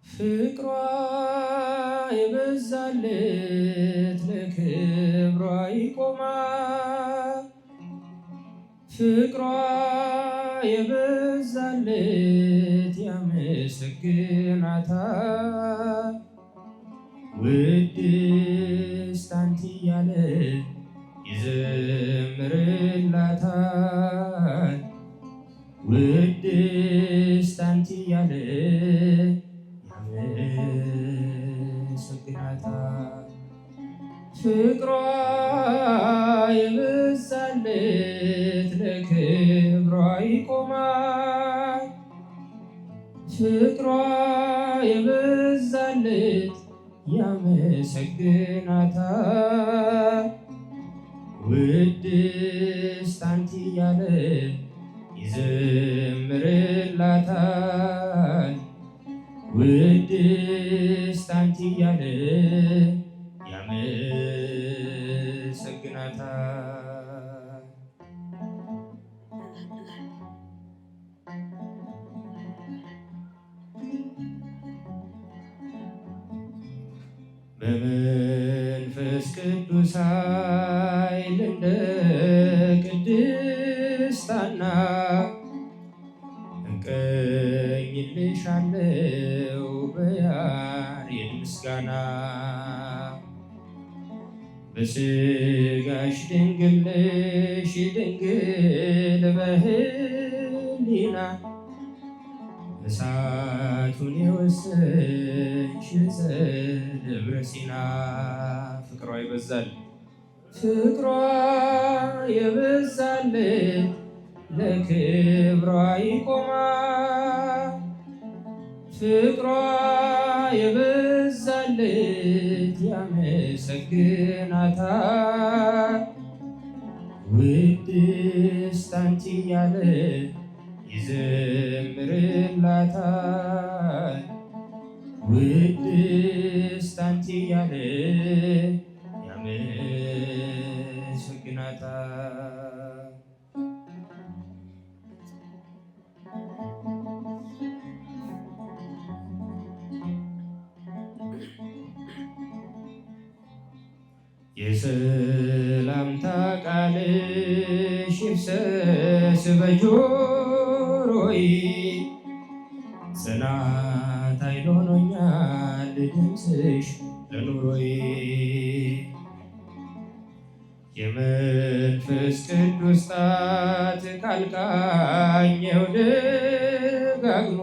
ፍቅሯ የበዛለት ለክብሯ ይቆማል። ፍቅሯ የበዛለት ያመሰግናታል። ውድስት አንቺ እያለ ይዘምርላታል። ውድስት አንቺ እያለ ያመሰግናታል። ፍቅሯ የበዛለት ለክብሯ ይቆማል። ፍቅሯ የበዛለት ያመሰግናታል። ውድስት አንቺ እያለ ይዘምርላታል። ውድስት አንቺ እያለ ያመሰግናታል። በመንፈስ ቅዱስ ኃይል እንደ ቅድስት ሐና እቀኝልሻለሁ በያሬድ ምስጋና። በሥጋሽ ድንግል ነሽ ድንግል በሕሊና እሳቱን የወሰንሽ ዘደብረ ሲና። ፍቅሯ ይበዛል ፍቅሯ የበዛለት ለክብሯ ይቆማል። ፍቅሯ የበዛለት ያመሰግናታል። ውድስት አንቺ እያለ ይዘምርላታል። ውድስት አንቺ እያለ ያመሰግናታል። የሰላምታ ቃልሽ ይፍሰስ በጆሮዬ ጽናት ኃይል ሆኖኛል ድምፅሽ ለኑሮዬ። የመንፈስ ቅዱስ ጣት ካልቃኘው ደጋግሞ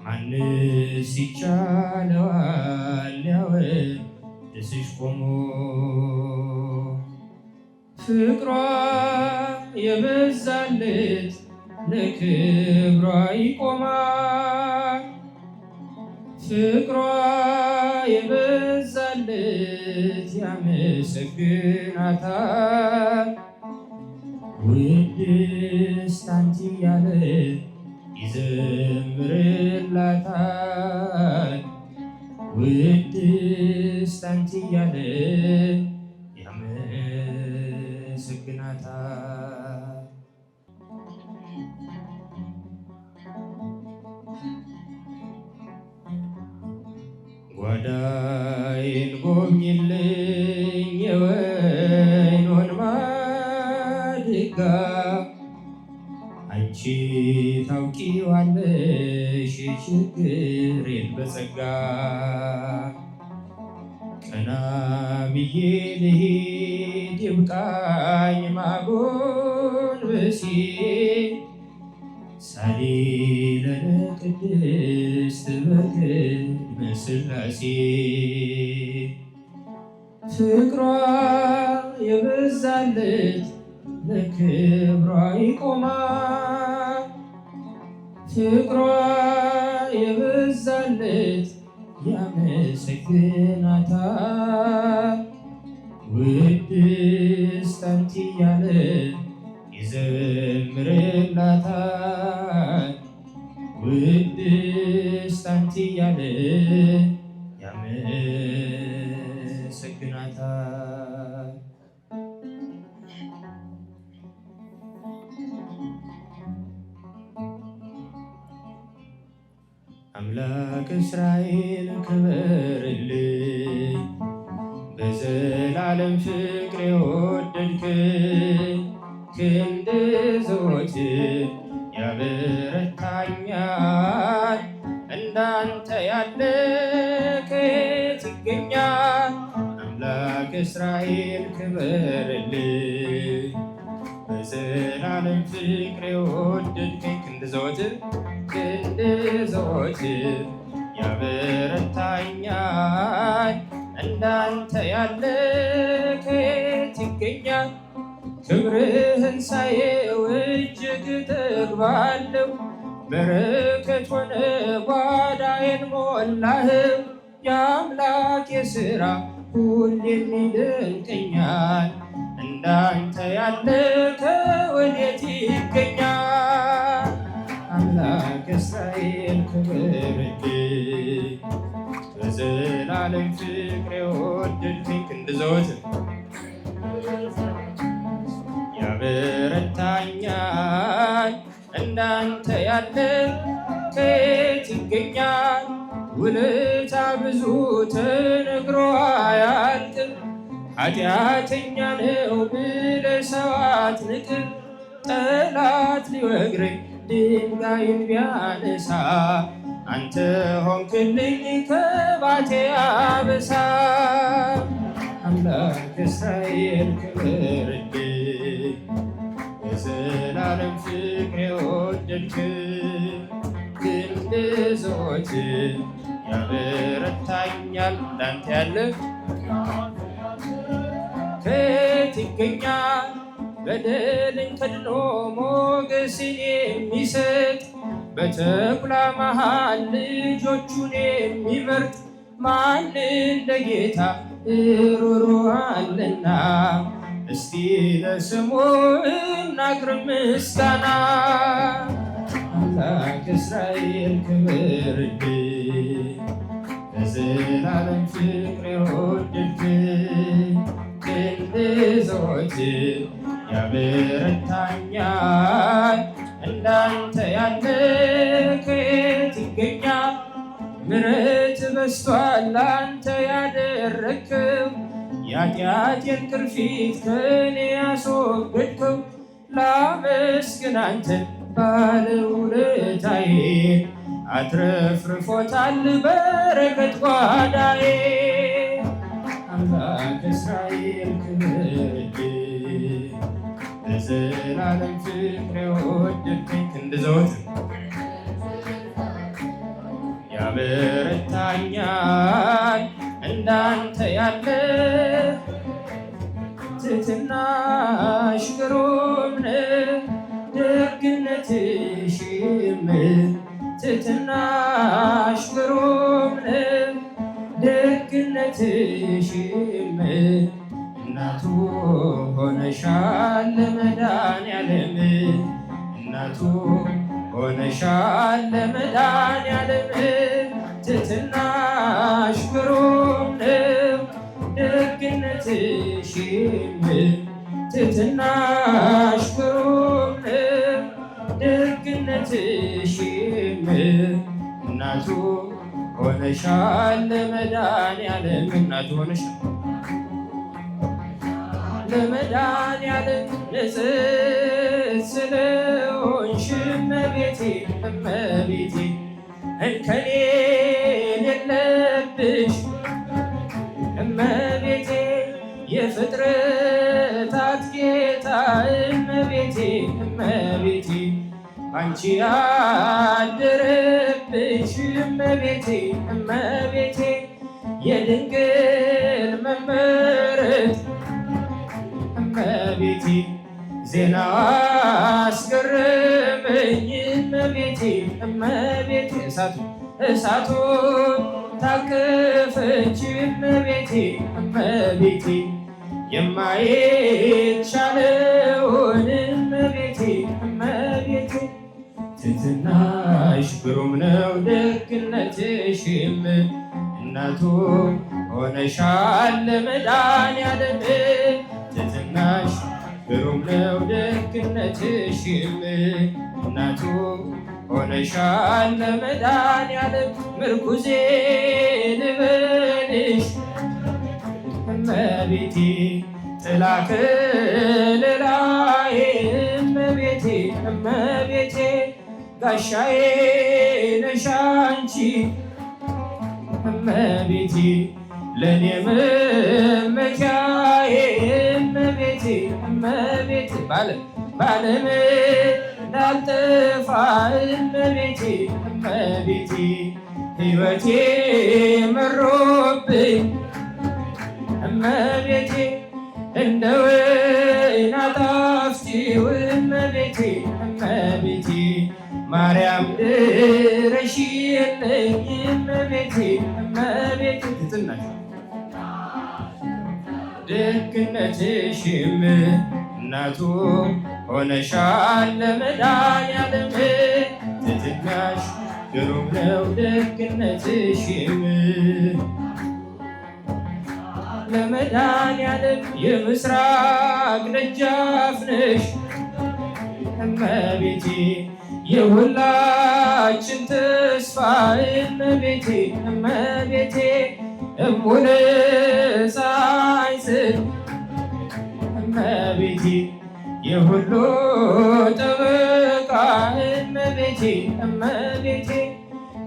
ማንስ ይቻለዋል ሊያወድስሽ ቆሞ። ፍቅሯ የበዛለት ለክብሯ ይቆማል። ፍቅሯ የበዛለት ያመሰግናታል። ውድስት አንቺ እያለ ይዘምርላታል። ውድስት አንቺ እያለ ያመሰግናታል። ጓዳዬን ጎብኝልኝ የወይኑን ማድጋ አንቺ ታውቂዋለሽ ችግሬን በጸጋ። ቀና ብዬ ልሂድ ይብቃኝ ማጎንበሴ ሳሊለነ ቅድስት በቅድመ ሥላሴ። ፍቅሯ የበዛለት ለክብሯ ይቆማል። ፍቅሯ የበዛለት ያመሰግናታል። ውድስት አንቺ እያለ ይዘምርላታል። ውድስት አንቺ እያለ ያመሰግናታል። አምላክ እስራኤል ክበርልኝ፣ በዘላለም ፍቅር የወደድክኝ ክንድ ዘወትር ያበረታኛል። እንዳንተ ያለ ከየት ይገኛል? አምላክ እስራኤል ክበርልኝ፣ በዘላለም ፍቅር የወደድከኝ ክንድ ዘወትር ያበረታኛል። እንዳንተ ያለ ከየት ይገኛል? ክብርህን ሳየው እጅግ እጠግባለሁ። በረከት ሆነ ጓዳዬን ሞላኸው። የአምላክ የሥራ ሁሌም ይደንቀኛል። እንዳንተ ያለ ከወዴት ይገኛል? አምላክ እስራኤል ክበርልኝ፣ በዘላለም ፍቅር የወደድከኝ ክንድ ዘወትር ያበረታኛል። እንዳንተ ያለ ከየት ይገኛል? ውለታ ብዙ ተነግሮ አያልቅም። ኃጢአተኛ ነው ብለህ ሰው አትንቅም። ጠላት ሊወግረኝ ድንጋይን ቢያነሳ አንተ ሆንክልኝ ከባቴ አበሳ። አምላክ እስራኤል ክበርልኝ፣ በዘላለም ፍቅር የወደድክኝ ክንድ ዘወትር ያበረታኛል። እንዳንተ ያለ ከየት ይገኛል? በደልን ከድኖ ሞገስን የሚሰጥ በተኩላ መሃል ልጆቹን የሚመርጥ ማን እንደ ጌታ ሩሩ አለና? እስቲ ለስሙ እናቅርብ ምስጋና። አምላክ እስራኤል ክበርልኝ፣ በዘላለም ፍቅር የወደድከኝ ክንድ ዘወትር ያበረታኛል። እንዳንተ ያለ ከየት ይገኛል? ምሕረት በዝቷል ላንተ ያደረግከው፣ የኃጢአቴን ቅርፊት ከኔ ያስወገድከው። ላመስግን አንተን ባለውለታዬ፣ አትረፍርፎታል በረከት ጓዳዬ። አምላክ እስራኤል ክበርልኝ፣ በዘላለም ፍቅር የወደድከኝ ክንድ ዘወትር ያበረታኛል። እንዳንተ ያለ ትሕትናሽ ግሩም ነው፣ ደግነትሽም ትሕትናሽ ግሩም ነው፣ ደግነትሽም እናቱ ሆነሻል ለመድኃኔዓለም፣ እናቱ ሆነሻል ለመድኃኔዓለም። ትሕትናሽ ግሩም ነው፣ ደግነትሽም ትሕትናሽ ግሩም ነው፣ ደግነትሽም እናቱ ሆነሻል ለመድኃኔዓለም፣ እናቱ ሆነሻል ለመድኃኔዓለም። ንጽሕት ስለሆንሽ እመቤቴ እመቤቴ እንከን የሌለብሽ እመቤቴ የፍጥረታት ጌታ እመቤቴ እመቤቴ አንቺ ያደረብሽ እመቤቴ እመቤቴ የድንግል መመረት እመቤቴ ዜና አስገረመኝ እመቤቴ እመቤቴ እሳቱን ታቀፈች እመቤቴ እመቤቴ የማይቻለውን እመቤቴ እመቤቴ ትሕትናሽ ግሩም ነው ደግነትሽም እናቱ ሆነሻል ለመድኃኒዓለም ትሕትናሽ ግሩም ነው ደግነትሽም እናቱ ሆነሻል ለመድኃኒዓለም ምርኩዜ ልበልሽ እመቤቴ ጥላ ከለላዬ እመቤቴ እመቤቴ ጋሻዬ ነሽ አንቺ እመቤቴ ለኔ መመኪያዬ እመቤቴ እመቤቴ ባለም እንዳልጠፋ እመቤቴ እመቤቴ ሕይወቴ መሮብኝ እመቤቴ እንደ ወይን አጣፍጪው እመቤቴ እመቤቴ ማርያም ድረሽልኝ እመቤቴ እመቤቴ ትሕትናሽ ደግነትሽም እናቱ ሆነሻል ለመድኃኒዓለም ትሕትናሽ ግሩም ነው ደግነትሽም ለመድኃኒዓለም የምስራቅ ደጃፍ ነሽ እመቤቴ የሁላችን ተስፋ እመቤቴ እመቤቴ እሙነ ፀሐይ ጽድቅ እመቤቴ የሁሉ ጠበቃ እመቤቴ እመቤቴ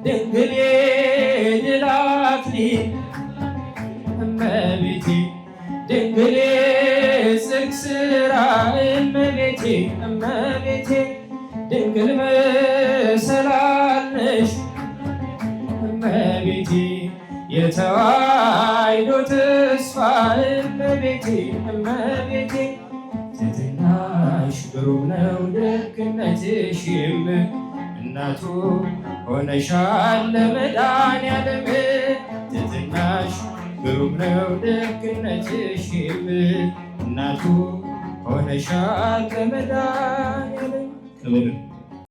ድንግል የድል አክሊል እመቤቴ ድንግል የጽድቅ ሥራ እመቤቴ እመቤቴ ድንግል መሰላል ነሽ እመቤቴ የተዋሕዶ ተስፋ እመቤቴ እመቤቴ ትሕትናሽ ግሩም ነው ደግነትሽም እናቱ ሆነሻል ለመድኃኒዓለም ትሕትናሽ ግሩም ነው ደግነትሽም እናቱ ሆነሻል ለመድኃኒዓለም